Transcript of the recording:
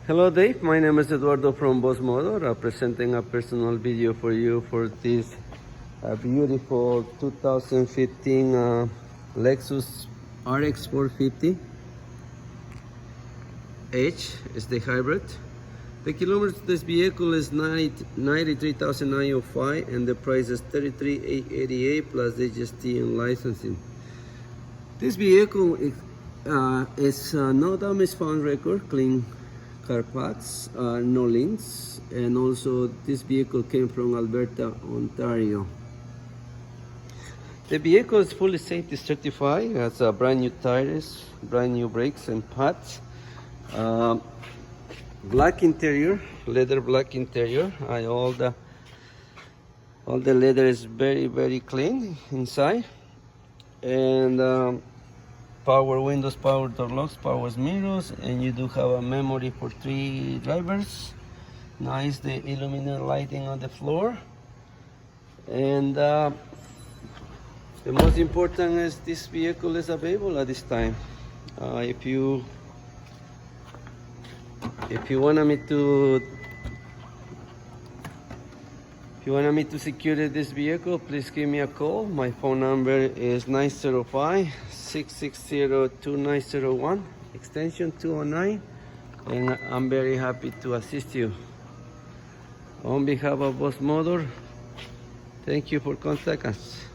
Hello Dave, my name is Eduardo from Boss Motor, presenting a personal video for you for this beautiful 2015 Lexus RX450H. Is the hybrid. The kilometers of this vehicle is 93,905 and the price is 33,888 plus HST and licensing. This vehicle is no damage found record, clean car parts, no links, and also this vehicle came from Alberta, Ontario. The vehicle is fully safety certified, has brand new tires, brand new brakes and pads, black interior, leather black interior. All the leather is very clean inside, and power windows, power door locks, power mirrors, and you do have a memory for 3 drivers. Nice, the illuminated lighting on the floor, and the most important is this vehicle is available at this time. If you want me to secure this vehicle, please give me a call. My phone number is 905-660-2901, extension 209, and I'm very happy to assist you. On behalf of Boss Motor, thank you for contacting us.